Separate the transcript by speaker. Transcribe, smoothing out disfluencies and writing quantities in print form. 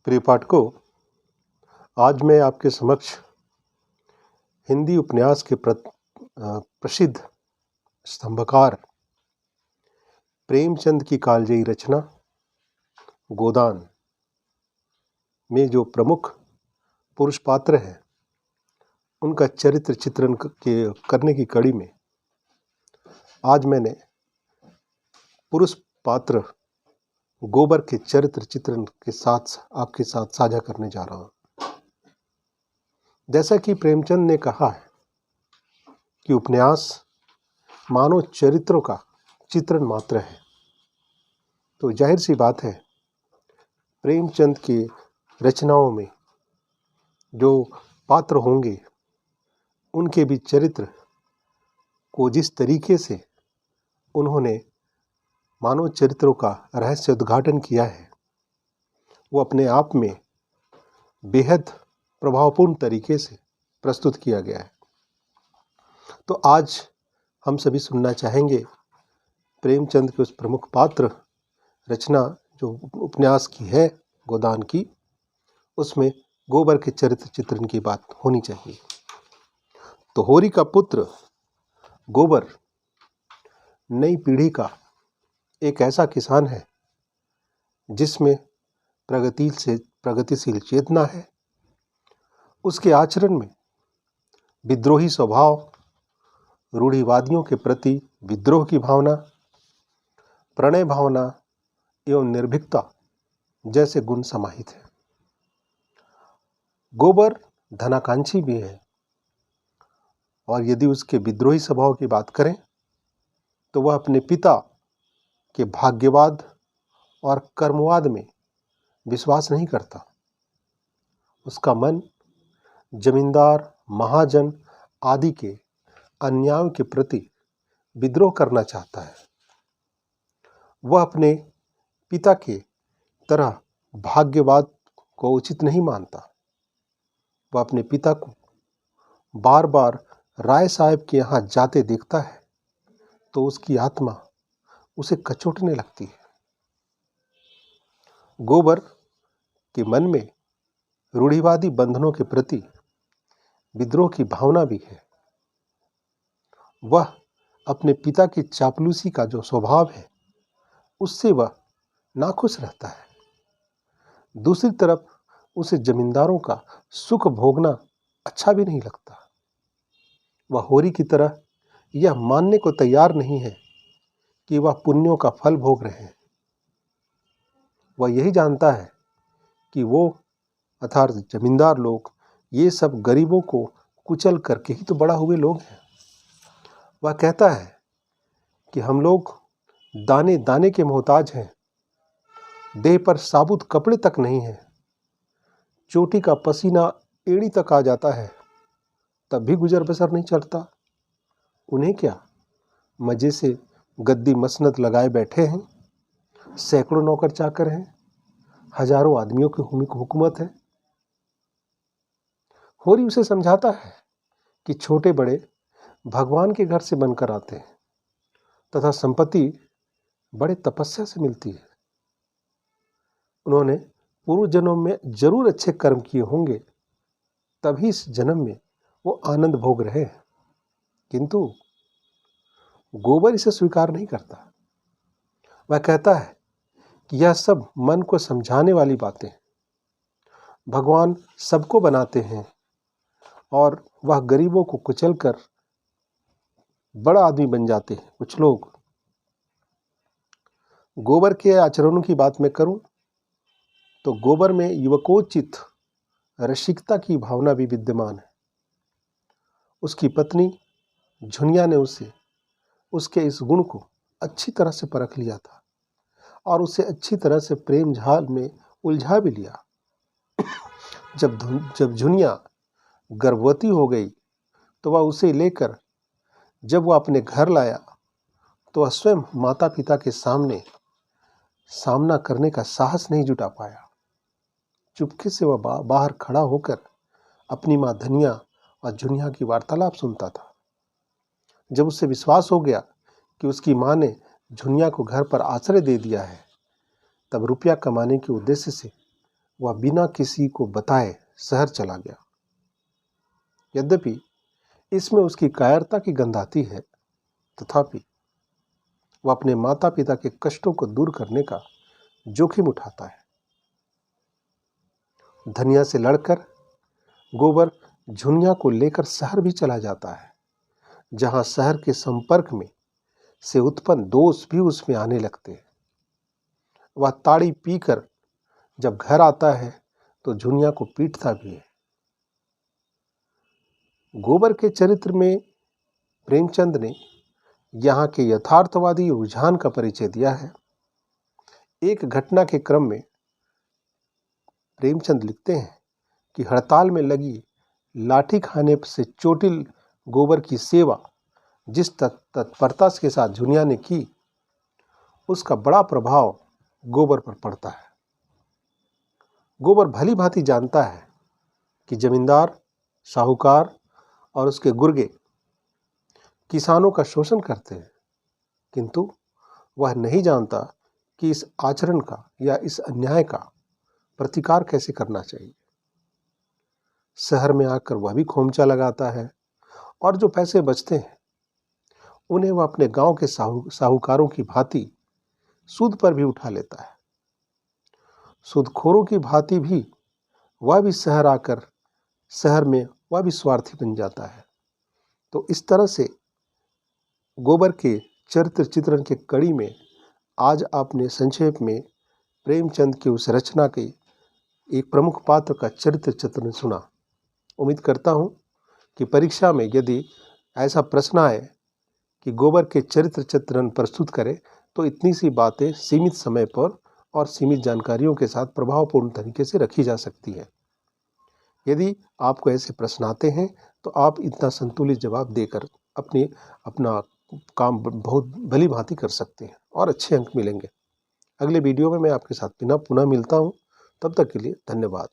Speaker 1: प्रिय पाठकों, आज मैं आपके समक्ष हिंदी उपन्यास के प्रसिद्ध स्तंभकार प्रेमचंद की कालजयी रचना गोदान में जो प्रमुख पुरुष पात्र हैं उनका चरित्र चित्रण करने की कड़ी में आज मैंने पुरुष पात्र गोबर के चरित्र चित्रण के साथ आपके साथ साझा करने जा रहा हूं। जैसा कि प्रेमचंद ने कहा है कि उपन्यास मानव चरित्रों का चित्रण मात्र है, तो जाहिर सी बात है प्रेमचंद की रचनाओं में जो पात्र होंगे उनके भी चरित्र को जिस तरीके से उन्होंने मानव चरित्रों का रहस्य उद्घाटन किया है वो अपने आप में बेहद प्रभावपूर्ण तरीके से प्रस्तुत किया गया है। तो आज हम सभी सुनना चाहेंगे प्रेमचंद के उस प्रमुख पात्र रचना जो उपन्यास की है गोदान की, उसमें गोबर के चरित्र चित्रण की बात होनी चाहिए। तो होरी का पुत्र गोबर नई पीढ़ी का एक ऐसा किसान है जिसमें प्रगतिशील चेतना है। उसके आचरण में विद्रोही स्वभाव, रूढ़िवादियों के प्रति विद्रोह की भावना, प्रणय भावना एवं निर्भीकता जैसे गुण समाहित हैं। गोबर धनाकांक्षी भी है और यदि उसके विद्रोही स्वभाव की बात करें तो वह अपने पिता के भाग्यवाद और कर्मवाद में विश्वास नहीं करता। उसका मन जमींदार, महाजन आदि के अन्यायों के प्रति विद्रोह करना चाहता है। वह अपने पिता के तरह भाग्यवाद को उचित नहीं मानता। वह अपने पिता को बार बार राय साहब के यहाँ जाते देखता है तो उसकी आत्मा उसे कचोटने लगती है। गोबर के मन में रूढ़िवादी बंधनों के प्रति विद्रोह की भावना भी है। वह अपने पिता की चापलूसी का जो स्वभाव है उससे वह नाखुश रहता है। दूसरी तरफ उसे जमींदारों का सुख भोगना अच्छा भी नहीं लगता। वह होरी की तरह यह मानने को तैयार नहीं है कि वह पुण्यों का फल भोग रहे हैं। वह यही जानता है कि वो अर्थात जमींदार लोग ये सब गरीबों को कुचल करके ही तो बड़ा हुए लोग हैं। वह कहता है कि हम लोग दाने दाने के मोहताज हैं, देह पर साबुत कपड़े तक नहीं हैं, चोटी का पसीना एड़ी तक आ जाता है तब भी गुजर बसर नहीं चलता। उन्हें क्या, मजे से गद्दी मसनद लगाए बैठे हैं, सैकड़ों नौकर चाकर हैं, हजारों आदमियों की हुकूमत है। होरी उसे समझाता है कि छोटे बड़े भगवान के घर से बनकर आते हैं तथा संपत्ति बड़े तपस्या से मिलती है। उन्होंने पूर्व जन्म में जरूर अच्छे कर्म किए होंगे तभी इस जन्म में वो आनंद भोग रहे हैं। किंतु गोबर इसे स्वीकार नहीं करता। वह कहता है कि यह सब मन को समझाने वाली बातें। भगवान सबको बनाते हैं और वह गरीबों को कुचलकर बड़ा आदमी बन जाते हैं कुछ लोग। गोबर के आचरणों की बात मैं करूं तो गोबर में युवकोचित रसिकता की भावना भी विद्यमान है। उसकी पत्नी झुनिया ने उसके इस गुण को अच्छी तरह से परख लिया था और उसे अच्छी तरह से प्रेम जाल में उलझा भी लिया। जब झुनिया गर्भवती हो गई तो वह उसे लेकर जब वह अपने घर लाया तो वह स्वयं माता पिता के सामना करने का साहस नहीं जुटा पाया। चुपके से वह बाहर खड़ा होकर अपनी माँ धनिया और झुनिया की वार्तालाप सुनता था। जब उसे विश्वास हो गया कि उसकी माँ ने झुनिया को घर पर आश्रय दे दिया है तब रुपया कमाने के उद्देश्य से वह बिना किसी को बताए शहर चला गया। यद्यपि इसमें उसकी कायरता की गंध आती है, तथापि वह अपने माता पिता के कष्टों को दूर करने का जोखिम उठाता है। धनिया से लड़कर गोबर झुनिया को लेकर शहर भी चला जाता है, जहां शहर के संपर्क में से उत्पन्न दोष भी उसमें आने लगते हैं। वह ताड़ी पीकर जब घर आता है तो झुनिया को पीटता भी है। गोबर के चरित्र में प्रेमचंद ने यहाँ के यथार्थवादी रुझान का परिचय दिया है। एक घटना के क्रम में प्रेमचंद लिखते हैं कि हड़ताल में लगी लाठी खाने से चोटिल गोबर की सेवा जिस तत्परता के साथ झुनिया ने की, उसका बड़ा प्रभाव गोबर पर पड़ता है। गोबर भली भांति जानता है कि जमींदार, साहूकार और उसके गुर्गे किसानों का शोषण करते हैं, किंतु वह नहीं जानता कि इस आचरण का या इस अन्याय का प्रतिकार कैसे करना चाहिए। शहर में आकर वह भी खोमचा लगाता है और जो पैसे बचते हैं उन्हें वह अपने गांव के साहूकारों की भांति सूद पर भी उठा लेता है। सूदखोरों की भांति भी वह भी शहर में वह भी स्वार्थी बन जाता है। तो इस तरह से गोबर के चरित्र चित्रण के कड़ी में आज आपने संक्षेप में प्रेमचंद की उस रचना के एक प्रमुख पात्र का चरित्र चित्रण सुना। उम्मीद करता हूँ कि परीक्षा में यदि ऐसा प्रश्न आए कि गोबर के चरित्र चित्रण प्रस्तुत करें, तो इतनी सी बातें सीमित समय पर और सीमित जानकारियों के साथ प्रभावपूर्ण तरीके से रखी जा सकती है। यदि आपको ऐसे प्रश्न आते हैं तो आप इतना संतुलित जवाब देकर अपना काम बहुत भली भांति कर सकते हैं और अच्छे अंक मिलेंगे। अगले वीडियो में मैं आपके साथ पुनः मिलता हूँ। तब तक के लिए धन्यवाद।